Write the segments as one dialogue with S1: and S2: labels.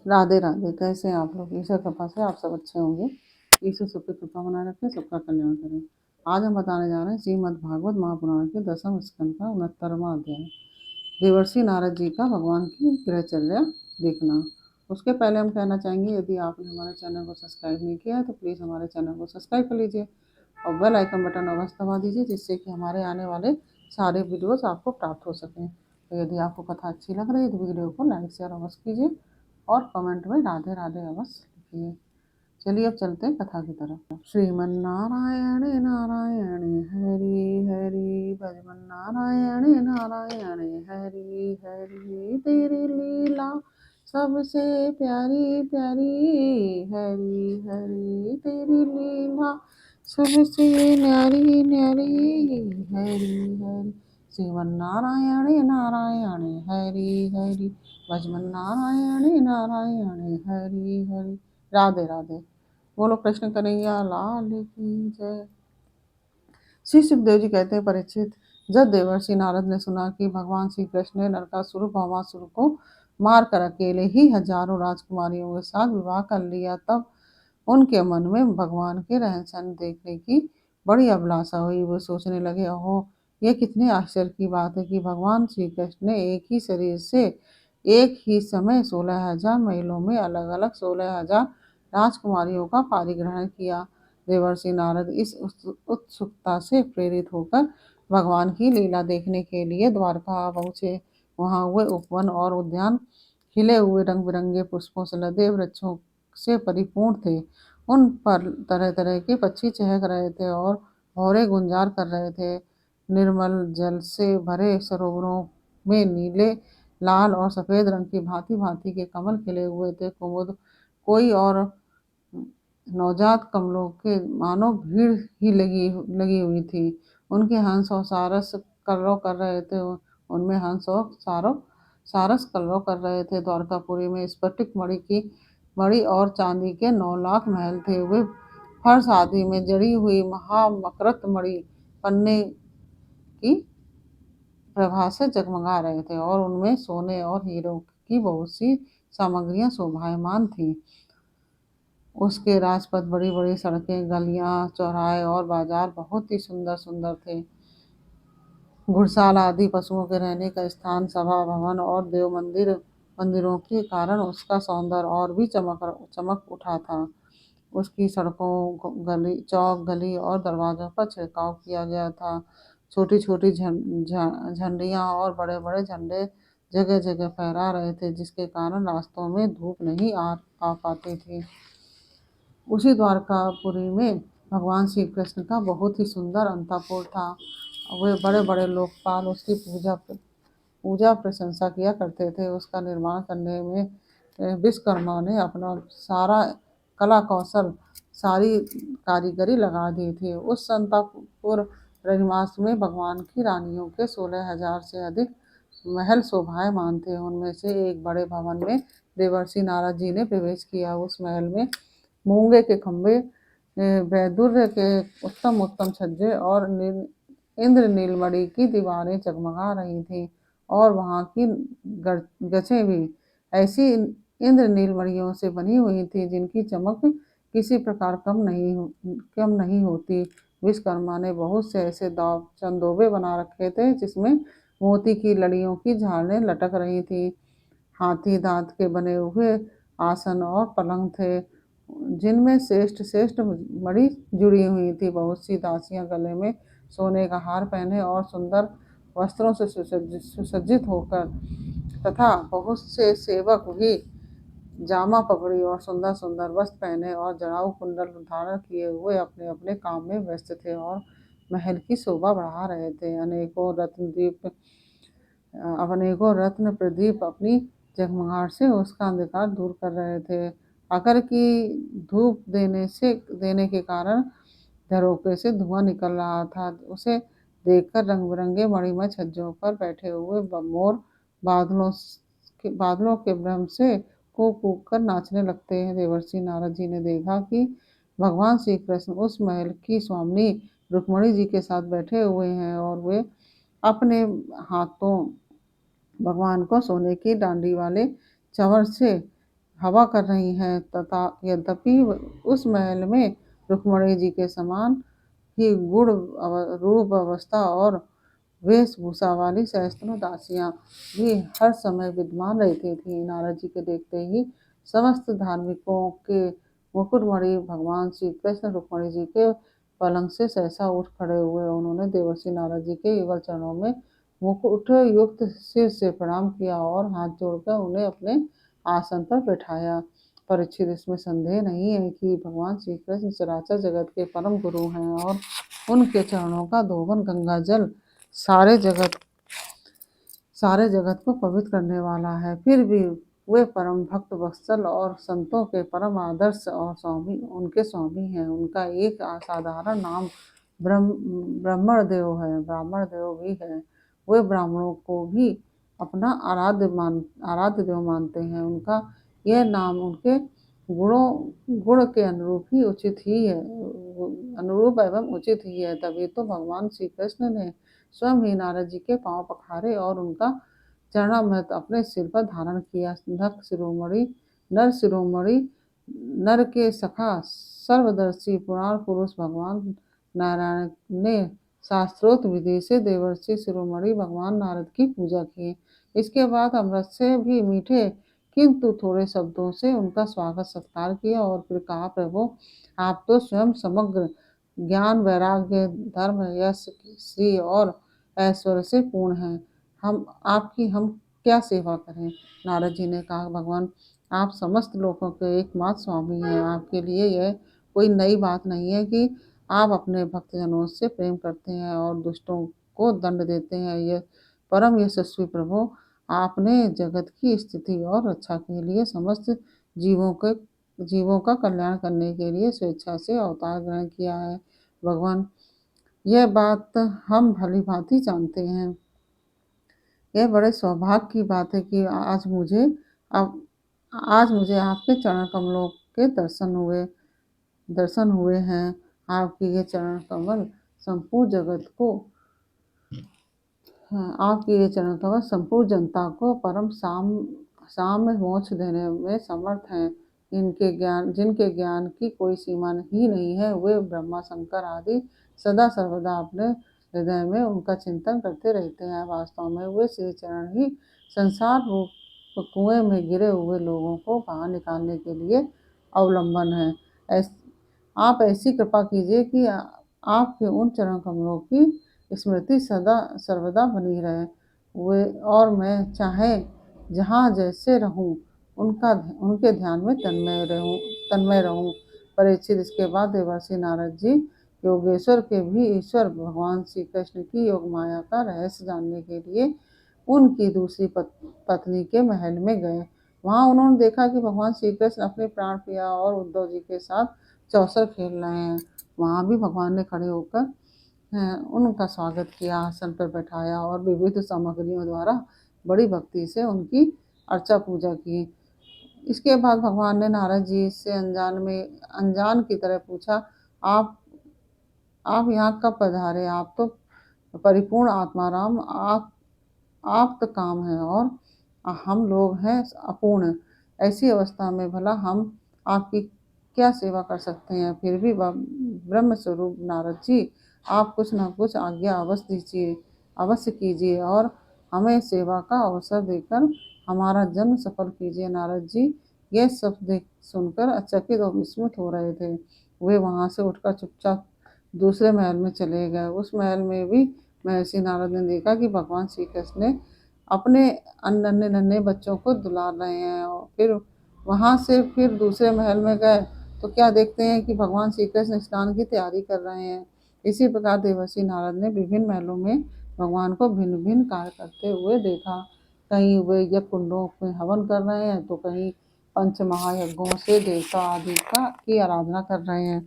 S1: राधे राधे। कैसे हैं आप लोग? ईश्वर कृपा से आप सब अच्छे होंगे। ईश्वर सब पे कृपा बनाए रखे, सबका कल्याण करें। आज हम बताने जा रहे हैं श्रीमद् भागवत महापुराण के 10वें स्कंद का 69वां अध्याय, देवर्षि नारद जी का भगवान की गृहचर्या देखना। उसके पहले हम कहना चाहेंगे, यदि आपने हमारे चैनल को सब्सक्राइब नहीं किया है तो प्लीज़ हमारे चैनल को सब्सक्राइब कर लीजिए और बेल आइकन बटन अवश्य दबा दीजिए, जिससे कि हमारे आने वाले सारे वीडियोस आपको प्राप्त हो सकें। तो यदि आपको कथा अच्छी लग रही है तो वीडियो को लाइक शेयर अवश्य कीजिए और कमेंट में राधे राधे अवश्य लिखिए। चलिए अब चलते हैं कथा की तरफ। श्रीमन्नारायण नारायण हरि हरि, भजमन्नारायण नारायण हरि हरि, तेरी लीला सबसे प्यारी प्यारी, हरि हरि तेरी लीला सबसे न्यारी न्यारी, हरि हरि। श्रीमन्नारायण नारायण हरि हरि, भजमन्नारायण नारायण हरि हरि। राधे राधे। बोलो कृष्ण कन्हैया लाल की जय। श्री सुखदेव जी कहते हैं, परीक्षित, जब देवर्षि नारद ने सुना कि भगवान श्री कृष्ण ने नरकासुर भौमासुर को मार कर अकेले ही हजारों राजकुमारियों के साथ विवाह कर लिया, तब उनके मन में भगवान के रहन सहन देखने की बड़ी अभिलाषा हुई। वो सोचने लगे, ओहो, ये कितने आश्चर्य की बात है कि भगवान श्री कृष्ण ने एक ही शरीर से एक ही समय 16,000 महिलों में अलग अलग 16,000 राजकुमारियों का पारिग्रहण किया। देवर्षि नारद इस उत्सुकता से प्रेरित होकर भगवान की लीला देखने के लिए द्वारका पहुँचे। वहाँ हुए उपवन और उद्यान खिले हुए रंग बिरंगे पुष्पों से लदे वृक्षों से परिपूर्ण थे। उन पर तरह तरह के पक्षी चहक रहे थे और भौरे गुंजार कर रहे थे। निर्मल जल से भरे सरोवरों में नीले, लाल और सफेद रंग की भांति भांति के कमल खिले हुए थे। कुमुद, कोई और नवजात कमलों के मानो भीड़ ही लगी हुई थी। उनके हंस और सारस कलरव कर रहे थे। उनमें हंस और सारस कलरव कर रहे थे। द्वारकापुरी में स्फटिक मणि और चांदी के 9 लाख महल थे। वे फर्श आदि में जड़ी हुई महामकृत मणि पन्ने की प्रभा से जगमगा रहे थे और उनमें सोने और हीरों की बहुत सी सामग्रियां शोभायमान थीं। उसके राजपथ, बड़ी बड़ी सड़कें, गलियां, चौराहे और बाजार बहुत ही सुंदर सुंदर थे। घुड़साल आदि पशुओं के रहने का स्थान, सभा भवन और देव मंदिरों के कारण उसका सौंदर्य और भी चमक उठा था। उसकी सड़कों, चौक, गली और दरवाजों पर छिड़काव किया गया था। छोटी छोटी झंडियां और बड़े बड़े झंडे जगह जगह फहरा रहे थे, जिसके कारण रास्तों में धूप नहीं आ पाती थी। उसी द्वारकापुरी में भगवान श्री कृष्ण का बहुत ही सुंदर अंतःपुर था। वे बड़े बड़े लोकपाल उसकी पूजा प्रशंसा किया करते थे। उसका निर्माण करने में विश्वकर्मा ने अपना सारा कला कौशल, सारी कारीगरी लगा दी थी। उस अंतःपुर रजमास में भगवान की रानियों के 16,000 से अधिक महल शोभायमान थे। उनमें से एक बड़े भवन में देवर्षि नारद जी ने प्रवेश किया। उस महल में मूंगे के खंभे, वैदुर्य के उत्तम उत्तम छज्जे और इंद्र नीलमणि की दीवारें जगमगा रही थीं और वहाँ की गछें भी ऐसी इंद्र नीलमणियों से बनी हुई थी जिनकी चमक किसी प्रकार कम नहीं होती। विश्वकर्मा ने बहुत से ऐसे चंदोबे बना रखे थे जिसमें मोती की लड़ियों की झालरें लटक रही थी। हाथी दांत के बने हुए आसन और पलंग थे जिनमें श्रेष्ठ श्रेष्ठ मणि जुड़ी हुई थी। बहुत सी दासियां गले में सोने का हार पहने और सुंदर वस्त्रों से सुसज्जित होकर तथा बहुत से सेवक भी जामा पगड़ी और सुंदर सुंदर वस्त्र पहने और जड़ाऊ कुंडल धारण किए हुए अपने अपने काम में व्यस्त थे और महल की शोभा बढ़ा रहे थे। अनेकों रत्न प्रदीप अपनी जगमगाहट से उसका अंधकार दूर कर रहे थे। अगर की धूप देने के कारण झरोखे से धुआं निकल रहा था। उसे देखकर रंग बिरंगे मणिमय छज्जों पर बैठे हुए मोर बादलों के भ्रम से कूक कूक कर नाचने लगते हैं। देवर्षि नारद जी ने देखा कि भगवान श्री कृष्ण उस महल की स्वामिनी रुक्मणी जी के साथ बैठे हुए हैं और वे अपने हाथों भगवान को सोने की डांडी वाले चंवर से हवा कर रही हैं, तथा यद्यपि उस महल में रुक्मणी जी के समान ही गुण रूप अवस्था और वेशभूषा वाली सहस्त्रों दासियां भी हर समय विद्यमान रहती थी। नारद जी के देखते ही समस्त धार्मिकों के मुकुटमणि भगवान श्री कृष्ण रुक्मणी जी के पलंग से सहसा उठ खड़े हुए। उन्होंने देवर्षि नारद जी के युगल चरणों में मुकुट युक्त सिर से प्रणाम किया और हाथ जोड़कर उन्हें अपने आसन पर बैठाया। परीक्षित, इसमें संदेह नहीं है कि भगवान श्री कृष्ण चराचर जगत के परम गुरु हैं और उनके चरणों का धोवन गंगा जल सारे जगत को पवित्र करने वाला है। फिर भी वे परम भक्त वत्सल और संतों के परम आदर्श और उनके स्वामी हैं। उनका एक असाधारण नाम ब्राह्मण देव भी है। वे ब्राह्मणों को भी अपना आराध्य देव मानते हैं। उनका यह नाम उनके गुण के अनुरूप एवं उचित ही है। तभी तो भगवान श्री कृष्ण ने स्वयं ही नारद जी के पांव पखारे और उनका चरणामृत अपने सिर पर धारण किया। नर शिरोमणि, नर के सखा, सर्वदर्शी पुराण पुरुष भगवान नारायण ने शास्त्रोक्त विधि से देवर्षि शिरोमणि भगवान नारद की पूजा की। इसके बाद अमृत से भी मीठे किंतु थोड़े शब्दों से उनका स्वागत सत्कार किया और फिर कहा, प्रभु आप तो स्वयं समग्र ज्ञान, वैराग्य, धर्म, यश, श्री और ऐश्वर्य से पूर्ण हैं। हम क्या सेवा करें? नारद जी ने कहा, भगवान आप समस्त लोगों के एकमात्र स्वामी हैं। आपके लिए यह कोई नई बात नहीं है कि आप अपने भक्तजनों से प्रेम करते हैं और दुष्टों को दंड देते हैं। यह परम यशस्वी प्रभु, आपने जगत की स्थिति और रक्षा के लिए समस्त जीवों का कल्याण करने के लिए स्वेच्छा से अवतार ग्रहण किया है। भगवान, यह बात हम भली भांति जानते हैं। यह बड़े सौभाग्य की बात है कि आज मुझे आपके चरण कमलों के दर्शन हुए हैं। आपके ये चरण कमल संपूर्ण जनता को परम साम्य मोक्ष देने में समर्थ हैं। जिनके ज्ञान की कोई सीमा ही नहीं है, वे ब्रह्मा शंकर आदि सदा सर्वदा अपने हृदय में उनका चिंतन करते रहते हैं। वास्तव में वे श्री चरण ही संसार रूप कुएं में गिरे हुए लोगों को बाहर निकालने के लिए अवलंबन है। आप ऐसी कृपा कीजिए कि आपके उन चरण कमलों की स्मृति सदा सर्वदा बनी रहे। वे और मैं चाहे जहाँ जैसे रहूं, उनके ध्यान में तन्मय रहूं। परीक्षित, इसके बाद देवर्षि नारद जी योगेश्वर के भी ईश्वर भगवान श्री कृष्ण की योग माया का रहस्य जानने के लिए उनकी दूसरी पत्नी के महल में गए। वहां उन्होंने देखा कि भगवान श्री कृष्ण अपने प्राण प्रिया और उद्धव जी के साथ चौसर खेल रहे हैं। वहां भी भगवान ने खड़े होकर उनका स्वागत किया, आसन पर बैठाया और विविध सामग्रियों द्वारा बड़ी भक्ति से उनकी अर्चा पूजा की। इसके बाद भगवान ने नारद जी से अनजान की तरह पूछा, आप यहाँ कब पधारे? आप तो परिपूर्ण आत्माराम, आप तो काम है और हम लोग हैं अपूर्ण। ऐसी अवस्था में भला हम आपकी क्या सेवा कर सकते हैं? फिर भी ब्रह्म स्वरूप नारद जी, आप कुछ न कुछ आज्ञा अवश्य कीजिए और हमें सेवा का अवसर देकर हमारा जन्म सफल कीजिए। नारद जी यह सब सुनकर अचकित और विस्मित हो रहे थे। वे वहां से उठकर चुपचाप दूसरे महल में चले गए। उस महल में भी महर्षि नारद ने देखा कि भगवान श्री कृष्ण ने अपने नन्हे बच्चों को दुलार रहे हैं। और फिर वहां से फिर दूसरे महल में गए तो क्या देखते हैं कि भगवान श्री कृष्ण स्नान की तैयारी कर रहे हैं। इसी प्रकार देवर्षि नारद ने विभिन्न महलों में भगवान को भिन्न भिन्न कार्य करते हुए देखा। कहीं वे यज्ञ कुंडों में हवन कर रहे हैं तो कहीं पंच महायज्ञों से देवता आदि की आराधना कर रहे हैं।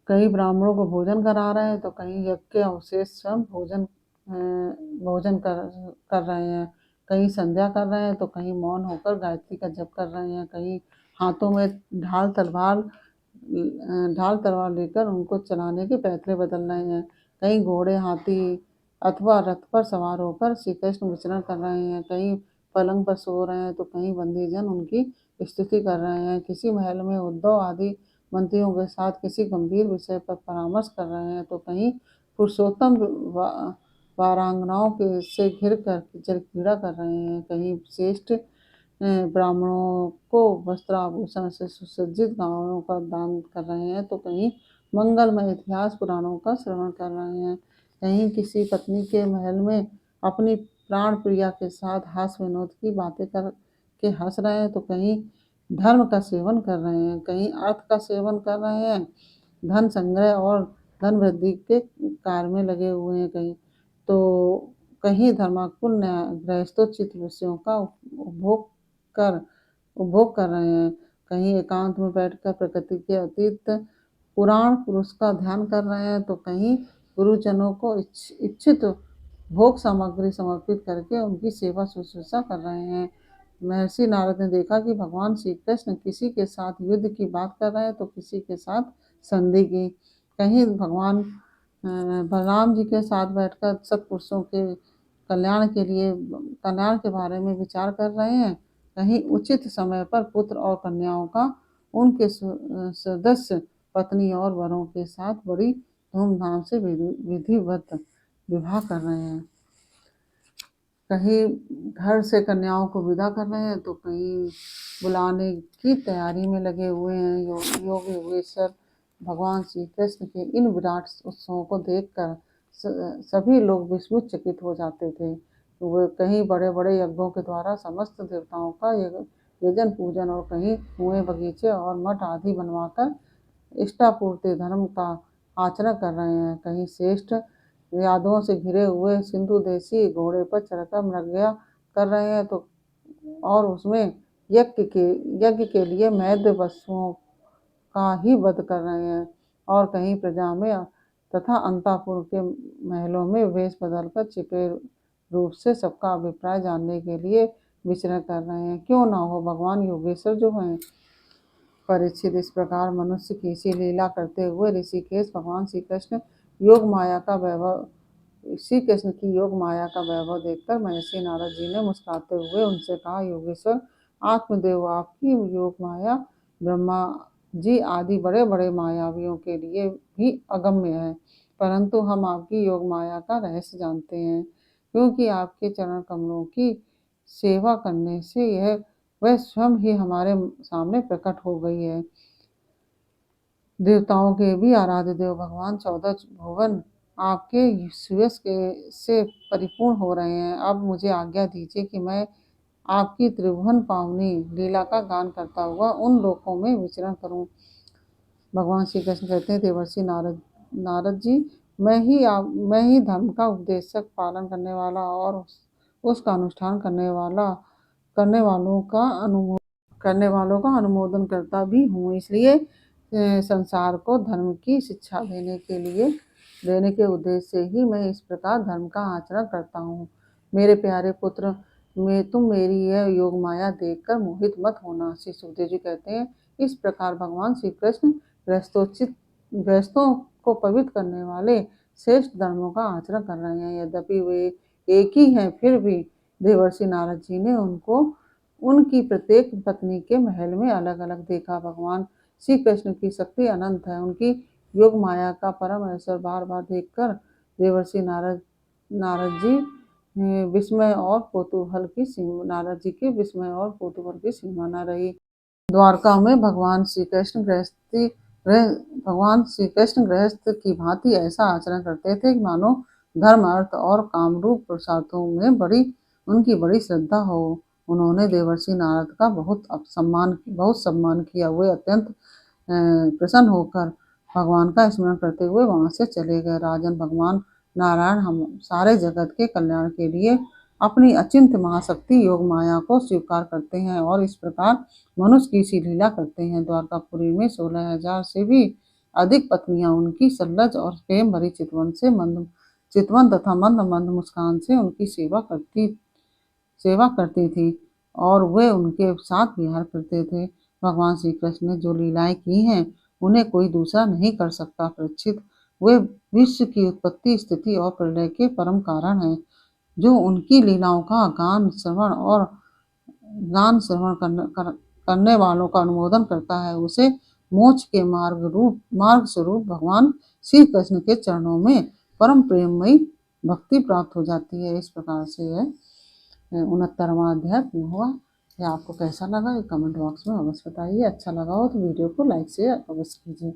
S1: कहीं ब्राह्मणों को भोजन करा रहे हैं तो कहीं यज्ञ के अवशेष स्वयं भोजन कर रहे हैं। कहीं संध्या कर रहे हैं तो कहीं मौन होकर गायत्री का जप कर रहे हैं। कहीं हाथों में ढाल तलवार लेकर उनको चलाने के पैतरे बदल रहे हैं। कहीं घोड़े, हाथी अथवा रथ पर सवार होकर श्री कृष्ण विचरण कर रहे हैं। कहीं पलंग पर सो रहे हैं तो कहीं बंदीजन उनकी स्तुति कर रहे हैं। किसी महल में उद्धव आदि मंत्रियों के साथ किसी गंभीर विषय पर परामर्श कर रहे हैं तो कहीं पुरुषोत्तम वारांगनाओं के से घिर कर जल क्रीड़ा कर रहे हैं। कहीं श्रेष्ठ ब्राह्मणों को वस्त्राभूषण से सुसज्जित गांवों का दान कर रहे हैं तो कहीं मंगलमय इतिहास पुराणों का श्रवण कर रहे हैं। कहीं किसी पत्नी के महल में अपनी प्राण प्रिया के साथ हास्य विनोद की बातें कर के हंस रहे हैं तो कहीं धर्म का सेवन कर रहे हैं, कहीं अर्थ का सेवन कर रहे हैं, धन संग्रह और धन वृद्धि के कार्य में लगे हुए हैं। कहीं धर्माकुल गृहस्थोचित विषयों का उपभोग कर रहे हैं, कहीं एकांत में बैठकर प्रकृति के अतीत पुराण पुरुष का ध्यान कर रहे हैं तो कहीं गुरुजनों को इच्छित भोग सामग्री समर्पित करके उनकी सेवा शुश्रूषा कर रहे हैं। महर्षि नारद ने देखा कि भगवान श्री कृष्ण किसी के साथ युद्ध की बात कर रहे हैं तो किसी के साथ संधि की। कहीं भगवान बलराम जी के साथ बैठकर सत्पुरुषों के कल्याण के बारे में विचार कर रहे हैं, कहीं उचित समय पर पुत्र और कन्याओं का उनके सदस्य पत्नी और वरों के साथ बड़ी धूमधाम से विधिवत विवाह कर रहे हैं। कहीं घर से कन्याओं को विदा कर रहे हैं तो कहीं बुलाने की तैयारी में लगे हुए हैं। योगी योगेश्वर भगवान श्री कृष्ण के इन विराट उत्सवों को देखकर सभी लोग विस्मित चकित हो जाते थे। वो कहीं बड़े बड़े यज्ञों के द्वारा समस्त देवताओं का यजन पूजन और कहीं कुएं बगीचे और मठ आदि बनवाकर इष्टापूर्ति धर्म का आचरण कर रहे हैं। कहीं श्रेष्ठ यादवों से घिरे हुए सिंधु देशी घोड़े पर चढ़कर मृगया कर रहे हैं तो और उसमें यज्ञ के लिए मैद्य वस्तुओं का ही वध कर रहे हैं और कहीं प्रजा में तथा अंतापुर के महलों में वेश बदलकर छिपे रूप से सबका अभिप्राय जानने के लिए विचरण कर रहे हैं। क्यों ना हो भगवान योगेश्वर जो हैं। परीक्षित, इस प्रकार मनुष्य की सी लीला करते हुए ऋषिकेश भगवान श्री कृष्ण की योग माया का वैभव देखकर महर्षि नारद जी ने मुस्कुराते हुए उनसे कहा, योगेश्वर आत्मदेव, आपकी योग माया ब्रह्मा जी आदि बड़े बड़े मायावियों के लिए भी अगम्य है, परंतु हम आपकी योग माया का रहस्य जानते हैं, क्योंकि आपके चरण कमलों की सेवा करने से वह स्वयं ही हमारे सामने प्रकट हो गई है। देवताओं के भी आराध्य देव भगवान 14 भुवन आपके सुयश से परिपूर्ण हो रहे हैं। अब मुझे आज्ञा दीजिए कि मैं आपकी त्रिभुवन पावनी लीला का गान करता हुआ उन लोकों में विचरण करूं। भगवान श्री कृष्ण कहते हैं, देवर्षि नारद जी, मैं ही धर्म का उपदेशक, पालन करने वाला और उसका अनुष्ठान करने वालों का अनुमोदन करता भी हूँ। इसलिए संसार को धर्म की शिक्षा देने के उद्देश्य से ही मैं इस प्रकार धर्म का आचरण करता हूँ। मेरे प्यारे पुत्र, तुम मेरी यह योग माया देखकर मोहित मत होना। श्री सुखदेव जी कहते हैं, इस प्रकार भगवान श्री कृष्ण गृहस्थों को पवित्र करने वाले श्रेष्ठ धर्मों का आचरण कर रहे हैं। यद्यपि वे एक ही हैं, फिर भी देवर्षि नारद जी ने उनकी प्रत्येक पत्नी के महल में अलग अलग देखा। भगवान श्री कृष्ण की शक्ति अनंत है। उनकी योग माया का परम ऐश्वर्य बार बार देखकर देवर्षि नारद जी के विस्मय और कौतूहल की सीमा न रही। द्वारका में भगवान श्री कृष्ण गृहस्थ की भांति ऐसा आचरण करते थे कि मानो धर्म, अर्थ और कामरूप पुरुषार्थों में उनकी बड़ी श्रद्धा हो। उन्होंने देवर्षि नारद का बहुत सम्मान किया। वे अत्यंत प्रसन्न होकर भगवान का स्मरण करते हुए वहां से चले गए। राजन, भगवान नारायण हम सारे जगत के कल्याण के लिए अपनी अचिंत्य महाशक्ति योग माया को स्वीकार करते हैं और इस प्रकार मनुष्य की सी लीला करते हैं। द्वारकापुरी में 16,000 से भी अधिक पत्नियां उनकी सल्लज और प्रेम भरी चितवन तथा मंद मंद मुस्कान से उनकी सेवा करती थी और वे उनके साथ विहार करते थे। भगवान श्री कृष्ण ने जो लीलाएं की हैं उन्हें कोई दूसरा नहीं कर सकता। परीक्षित, वे विश्व की उत्पत्ति, स्थिति और प्रलय के परम कारण हैं। जो उनकी लीलाओं का गान, श्रवण और ज्ञान श्रवण करने वालों का अनुमोदन करता है, उसे मोक्ष के मार्ग स्वरूप भगवान श्री कृष्ण के चरणों में परम प्रेममयी भक्ति प्राप्त हो जाती है। इस प्रकार से यह 69वां अध्याय पूर्ण हुआ। यह आपको कैसा लगा ये कमेंट बॉक्स में अवश्य बताइए। अच्छा लगा हो तो वीडियो को लाइक शेयर अवश्य कीजिए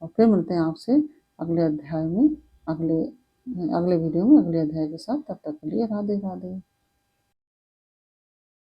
S1: और फिर मिलते हैं आपसे अगले अध्याय में, अगले वीडियो में अगले अध्याय के साथ। तब तक के लिए राधे राधे।